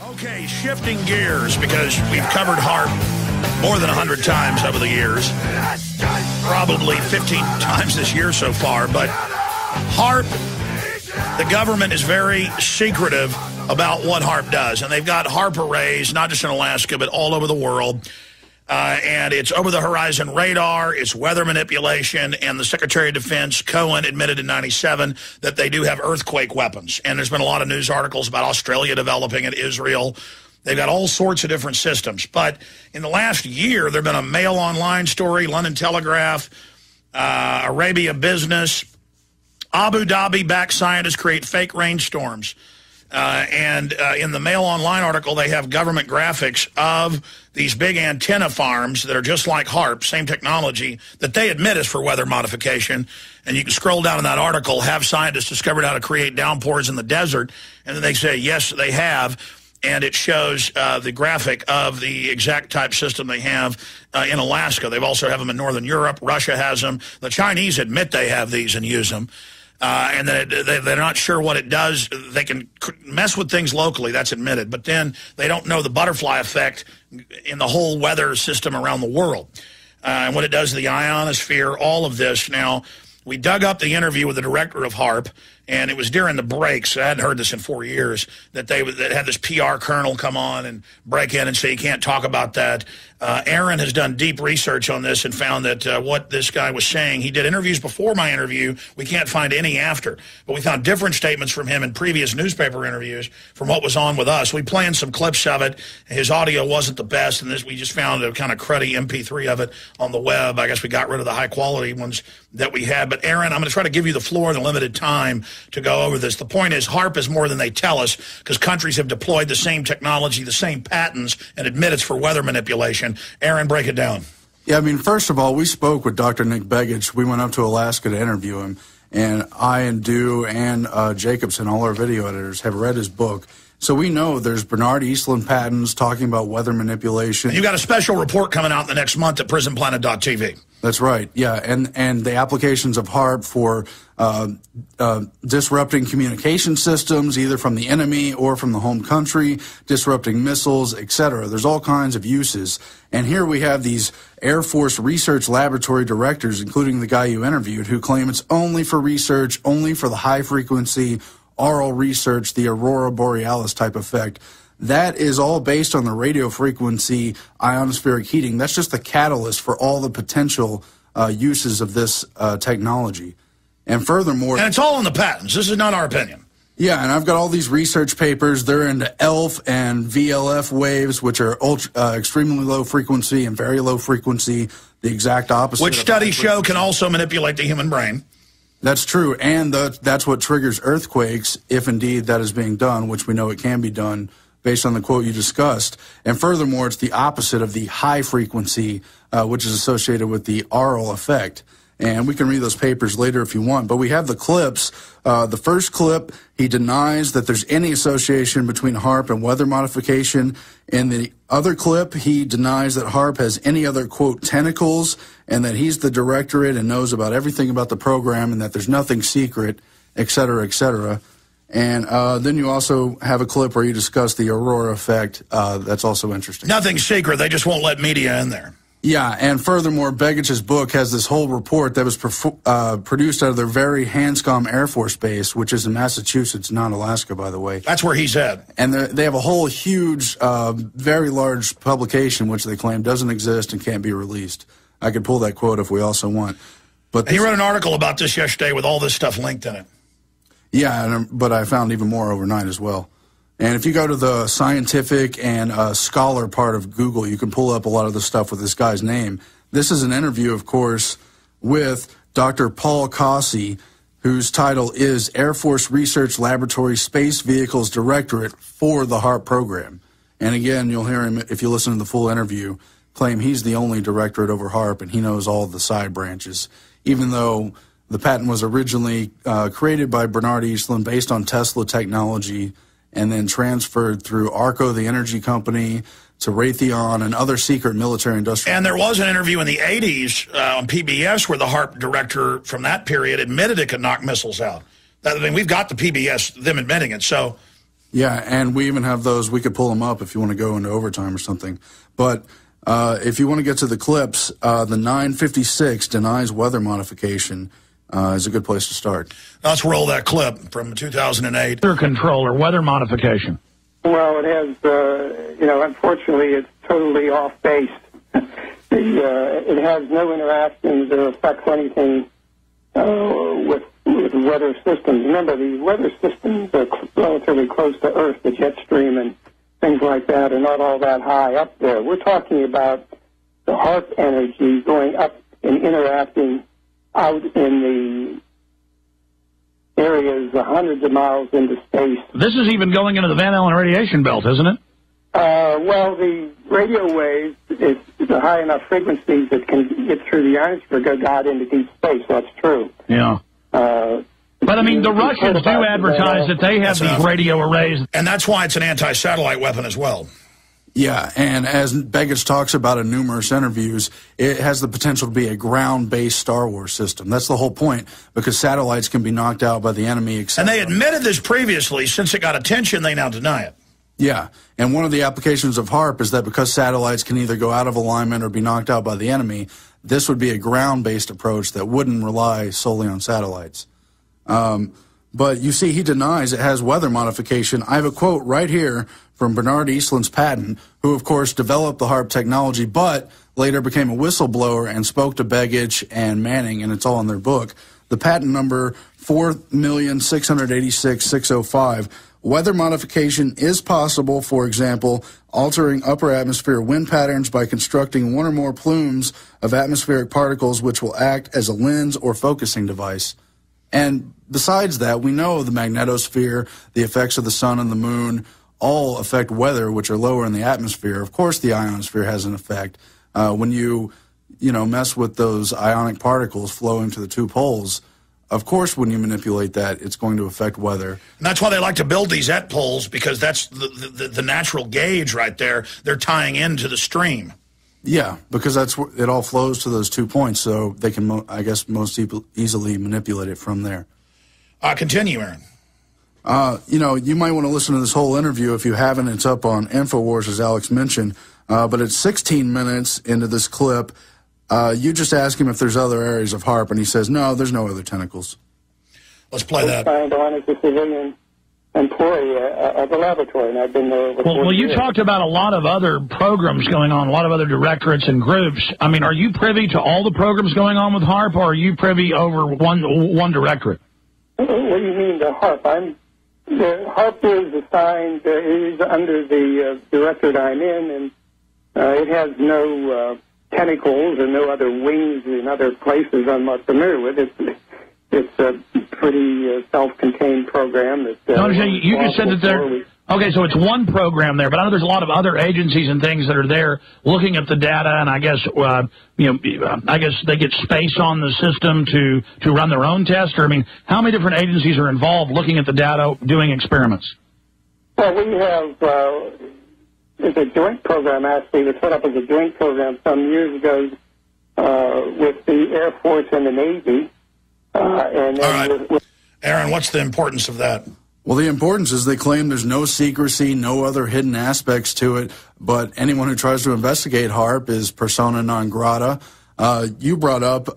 Okay, shifting gears, because we've covered HAARP more than 100 times over the years. Probably 15 times this year so far. But HAARP, the government is very secretive about what HAARP does. And they've got HAARP arrays, not just in Alaska, but all over the world. And it's over-the-horizon radar, it's weather manipulation, and the Secretary of Defense, Cohen, admitted in '97 that they do have earthquake weapons. And there's been a lot of news articles about Australia developing it, Israel. They've got all sorts of different systems. But in the last year, there have been a Mail Online story, London Telegraph, Arabia Business, Abu Dhabi-backed scientists create fake rainstorms. And in the Mail Online article, they have government graphics of these big antenna farms that are just like HAARP, same technology, that they admit is for weather modification. And you can scroll down in that article, have scientists discovered how to create downpours in the desert? And then they say, yes, they have. And it shows the graphic of the exact type system they have in Alaska. They also have them in Northern Europe. Russia has them. The Chinese admit they have these and use them. And then they're not sure what it does. They can mess with things locally, that's admitted, but then they don't know the butterfly effect in the whole weather system around the world. And what it does to the ionosphere, all of this. Now, we dug up the interview with the director of HAARP, and it was during the breaks, I hadn't heard this in 4 years, that they had this PR colonel come on and break in and say, you can't talk about that. Aaron has done deep research on this and found that what this guy was saying, he did interviews before my interview. We can't find any after. But we found different statements from him in previous newspaper interviews from what was on with us. We played some clips of it. His audio wasn't the best, and we just found a kind of cruddy MP3 of it on the web. I guess we got rid of the high-quality ones that we had. But, Aaron, I'm going to try to give you the floor in the limited time to go over this. The point is, HAARP is more than they tell us, because countries have deployed the same technology, the same patents, and admit it's for weather manipulation. Aaron, break it down. Yeah, I mean, first of all, we spoke with Dr. Nick Begich. We went up to Alaska to interview him, and I and Dew and Jacobson, all our video editors, have read his book. So we know there's Bernard Eastland patents talking about weather manipulation. You got a special report coming out in the next month at prisonplanet.tv. That's right, yeah, and the applications of HAARP for disrupting communication systems, either from the enemy or from the home country, disrupting missiles, etc. There's all kinds of uses. And here we have these Air Force research laboratory directors, including the guy you interviewed, who claim it's only for research, only for the high-frequency aural research, the aurora borealis type effect. That is all based on the radio frequency ionospheric heating. That's just the catalyst for all the potential uses of this technology. And furthermore... And it's all in the patents. This is not our opinion. Yeah, and I've got all these research papers. They're into ELF and VLF waves, which are extremely low frequency and very low frequency, the exact opposite. Which studies show can also manipulate the human brain. That's true, and that's what triggers earthquakes, if indeed that is being done, which we know it can be done based on the quote you discussed. And furthermore, it's the opposite of the high frequency, which is associated with the aural effect. And we can read those papers later if you want. But we have the clips. The first clip, he denies that there's any association between HAARP and weather modification. In the other clip, he denies that HAARP has any other, quote, tentacles, and that he's the directorate and knows about everything about the program and that there's nothing secret, et cetera, et cetera. And then you also have a clip where you discuss the aurora effect. That's also interesting. Nothing secret. They just won't let media in there. Yeah, and furthermore, Begich's book has this whole report that was produced out of their very Hanscom Air Force Base, which is in Massachusetts, not Alaska, by the way. That's where he's at. And they have a whole huge, very large publication, which they claim doesn't exist and can't be released. I could pull that quote if we also want. But he wrote an article about this yesterday with all this stuff linked in it. Yeah, but I found even more overnight as well. And if you go to the scientific and scholar part of Google, you can pull up a lot of the stuff with this guy's name. This is an interview, of course, with Dr. Paul Kossey, whose title is Air Force Research Laboratory Space Vehicles Directorate for the HAARP program. And again, you'll hear him, if you listen to the full interview, claim he's the only directorate over HAARP and he knows all the side branches, even though the patent was originally created by Bernard Eastland based on Tesla technology and then transferred through ARCO, the energy company, to Raytheon and other secret military industrial. And there was an interview in the 80s on PBS where the HAARP director from that period admitted it could knock missiles out. I mean, we've got the PBS, them admitting it. So Yeah, and we even have those. We could pull them up if you want to go into overtime or something. But if you want to get to the clips, the 956 denies weather modification is a good place to start. Let's roll that clip from 2008. Weather control or weather modification. Well, it has, unfortunately, it's totally off-base. It has no interactions or affects anything with weather systems. Remember, the weather systems are relatively close to Earth, the jet stream and things like that are not all that high up there. We're talking about the HAARP energy going up and interacting out in the areas hundreds of miles into space. This is even going into the Van Allen radiation belt, isn't it? Well, the radio waves, it's a high enough frequencies that can get through the ionosphere, go out into deep space. That's true. Yeah. But, I mean, the Russians do advertise that they have these radio arrays. And that's why it's an anti-satellite weapon as well. Yeah, and as Begich talks about in numerous interviews, it has the potential to be a ground-based Star Wars system. That's the whole point, because satellites can be knocked out by the enemy. And they admitted this previously. Since it got attention, they now deny it. Yeah, and one of the applications of HAARP is that because satellites can either go out of alignment or be knocked out by the enemy, this would be a ground-based approach that wouldn't rely solely on satellites. But you see, he denies it has weather modification. I have a quote right here from Bernard Eastland's patent, who, of course, developed the HAARP technology, but later became a whistleblower and spoke to Begich and Manning, and it's all in their book. The patent number 4,686,605. Weather modification is possible, for example, altering upper atmosphere wind patterns by constructing one or more plumes of atmospheric particles which will act as a lens or focusing device. And besides that, we know the magnetosphere, the effects of the sun and the moon, all affect weather, which are lower in the atmosphere. Of course, the ionosphere has an effect. When you mess with those ionic particles flowing to the two poles, of course, when you manipulate that, it's going to affect weather. And that's why they like to build these ET poles, because that's the natural gauge right there. They're tying into the stream. Yeah, because that's it all flows to those 2 points, so they can, I guess, most easily manipulate it from there. Continue, Aaron. You might want to listen to this whole interview. If you haven't, it's up on InfoWars, as Alex mentioned. But it's 16 minutes into this clip. You just ask him if there's other areas of HAARP, and he says, no, there's no other tentacles. Let's play that. Signed on as a civilian employee at the laboratory, and I've been there over 40 Well, you years. talked about a lot of other programs going on, a lot of other directorates and groups. I mean, are you privy to all the programs going on with HAARP, or are you privy over one directorate? What do you mean, the HAARP? The HAARP is assigned, is under the directorate I'm in, and it has no tentacles and no other wings in other places I'm not familiar with. It's a pretty self-contained program. You just said that there... Okay, so it's one program there, but I know there's a lot of other agencies and things that are there looking at the data, and I guess I guess they get space on the system to run their own tests. Or I mean, how many different agencies are involved looking at the data, doing experiments? Well, we have it's a joint program actually. It was set up as a joint program some years ago with the Air Force and the Navy. And then all right, Aaron, what's the importance of that? Well, the importance is they claim there's no secrecy, no other hidden aspects to it, but anyone who tries to investigate HAARP is persona non grata. You brought up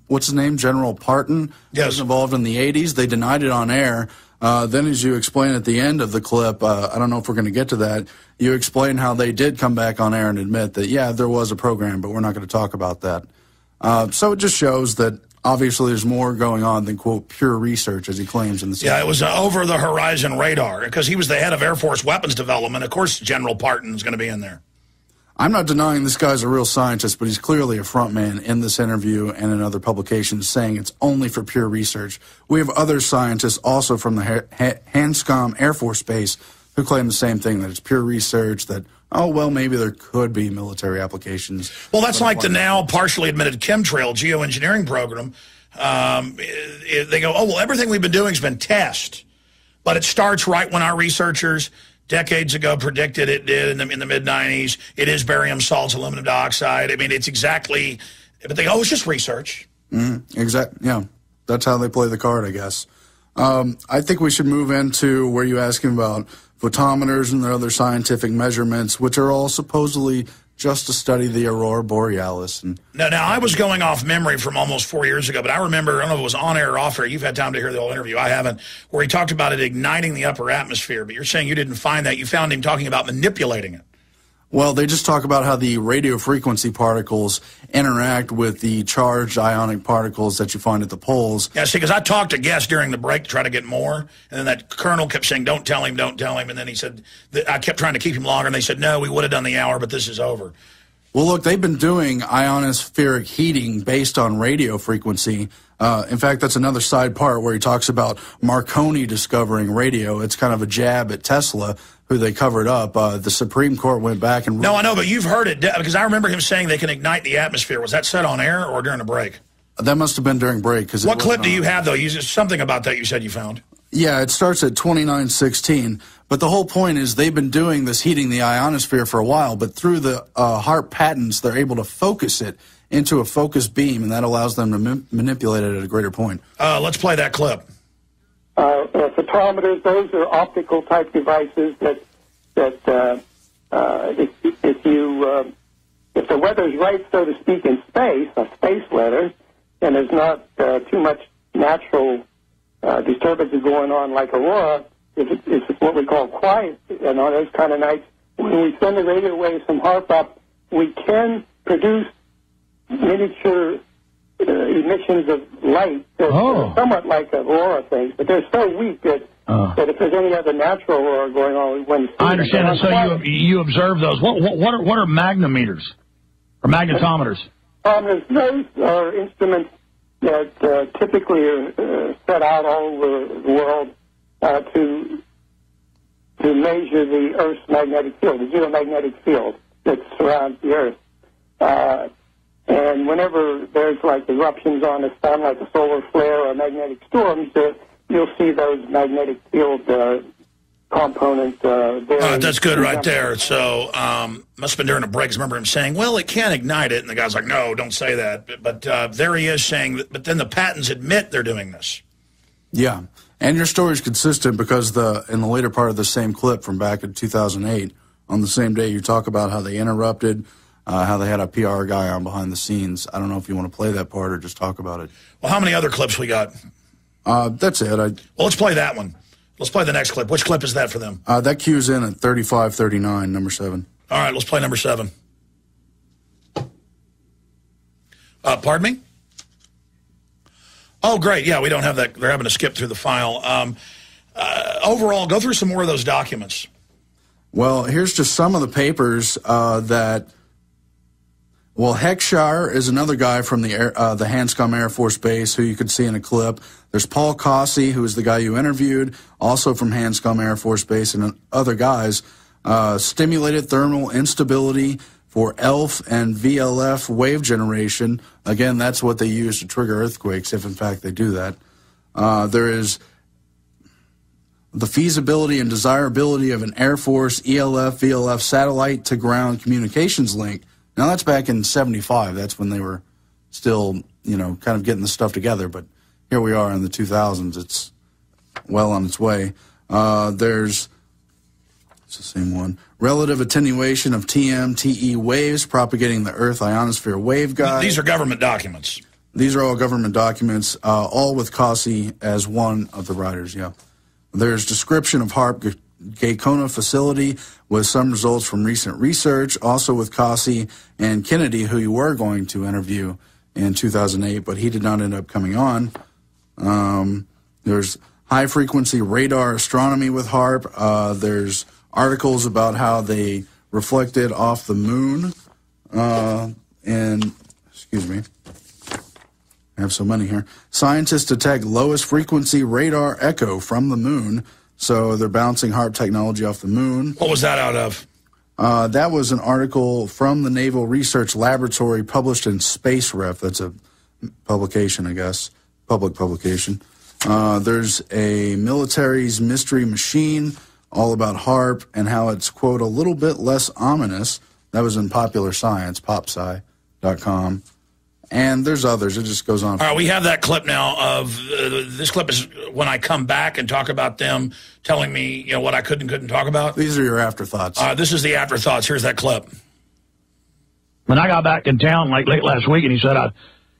what's his name, General Parton? Yes. Was involved in the 80s. They denied it on air. Then as you explain at the end of the clip, I don't know if we're going to get to that, you explain how they did come back on air and admit that, yeah, there was a program, but we're not going to talk about that. So it just shows that obviously there's more going on than, quote, pure research, as he claims in the Yeah, it was over-the-horizon radar, because he was the head of Air Force weapons development. Of course, General Parton's going to be in there. I'm not denying this guy's a real scientist, but he's clearly a front man in this interview and in other publications saying it's only for pure research. We have other scientists also from the Hanscom Air Force Base who claim the same thing, that it's pure research, that, oh, well, maybe there could be military applications. Well, that's like the now partially admitted chemtrail geoengineering program. They go, oh, well, everything we've been doing has been test. But it starts right when our researchers decades ago predicted it did in the mid-90s. It is barium salts, aluminum dioxide. I mean, it's exactly, but they go, oh, it's just research. Exactly, yeah. That's how they play the card, I guess. I think we should move into where you're asking about photometers and their other scientific measurements, which are all supposedly just to study the aurora borealis. And now, I was going off memory from almost 4 years ago, but I remember, I don't know if it was on air or off air, you've had time to hear the whole interview, I haven't, where he talked about it igniting the upper atmosphere, but you're saying you didn't find that. You found him talking about manipulating it. Well, they just talk about how the radio frequency particles interact with the charged ionic particles that you find at the poles. Yeah, see, because I talked to guests during the break to try to get more, and then that colonel kept saying, don't tell him, and then he said, I kept trying to keep him longer, and they said, no, we would have done the hour, but this is over. Well, look, they've been doing ionospheric heating based on radio frequency. In fact, that's another side part where he talks about Marconi discovering radio. It's kind of a jab at Tesla, who they covered up. The Supreme Court went back and... No, I know, but you've heard it, because I remember him saying they can ignite the atmosphere. Was that said on air or during a break? That must have been during break. What clip do you have, though? Something about that you said you found. Yeah, it starts at 2916. But the whole point is they've been doing this heating the ionosphere for a while, but through the HAARP patents, they're able to focus it into a focused beam, and that allows them to manipulate it at a greater point. Let's play that clip. Photometers, those are optical type devices that if the weather's right, so to speak, in space, a space weather, and there's not too much natural disturbances going on like aurora, it's what we call quiet, on those kind of nights. When we send the radio waves from HAARP up, we can produce miniature emissions of light that are somewhat like aurora things, but they're so weak that if there's any other natural aurora going on, we wouldn't see I understand it. So you observe those. What are magnetometers or magnetometers? Those are instruments that typically are set out all over the world to measure the Earth's magnetic field, the geomagnetic field that surrounds the Earth. And whenever there's like eruptions on the sun, like a solar flare or magnetic storms, you'll see those magnetic field components there. That's good right there. So must have been during a break. I remember him saying, well, it can ignite it. And the guy's like, no, don't say that. But there he is saying that, but then the patents admit they're doing this. Yeah. And your story's consistent because in the later part of the same clip from back in 2008, on the same day, you talk about how they interrupted, how they had a PR guy on behind the scenes. I don't know if you want to play that part or just talk about it. Well, how many other clips we got? That's it. Well, let's play that one. Let's play the next clip. Which clip is that for them? That cues in at 3539, number 7. All right, let's play number 7. Pardon me? Oh, great. Yeah, we don't have that. They're having to skip through the file. Overall, go through some more of those documents. Well, here's just some of the papers that... Well, Heckshire is another guy from the Hanscom Air Force Base who you could see in a clip. There's Paul Kossey, who is the guy you interviewed, also from Hanscom Air Force Base, and other guys. Stimulated thermal instability for ELF and VLF wave generation. Again, that's what they use to trigger earthquakes, if in fact they do that. There is the feasibility and desirability of an Air Force ELF, VLF satellite-to-ground communications link. Now, that's back in 75. That's when they were still, kind of getting the stuff together. But here we are in the 2000s. It's well on its way. It's the same one. Relative attenuation of TM-TE waves propagating the Earth ionosphere waveguide. These are government documents. These are all government documents, all with Kossey as one of the writers, yeah. There's description of HAARP Gacona facility with some results from recent research, also with Kossey and Kennedy, who you were going to interview in 2008, but he did not end up coming on. There's high-frequency radar astronomy with HAARP. There's articles about how they reflected off the moon. Excuse me. I have so many here. Scientists detect lowest frequency radar echo from the moon. So they're bouncing HAARP technology off the moon. What was that out of? That was an article from the Naval Research Laboratory published in Space Ref. That's a publication, I guess, public publication. There's a military's mystery machine, all about HAARP and how it's, quote, a little bit less ominous. That was in Popular Science, popsci.com. And there's others. It just goes on. All right, we have that clip now of this clip is when I come back and talk about them telling me, what I could and couldn't talk about. These are your afterthoughts. This is the afterthoughts. Here's that clip. When I got back in town like late last week, and he said,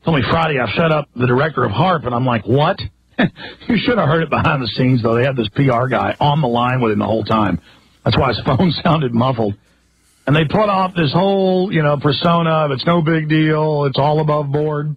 told me Friday I set up the director of HAARP, and I'm like, what? You should have heard it behind the scenes, though. They had this PR guy on the line with him the whole time. That's why his phone sounded muffled. And they put off this whole, persona of it's no big deal, it's all above board.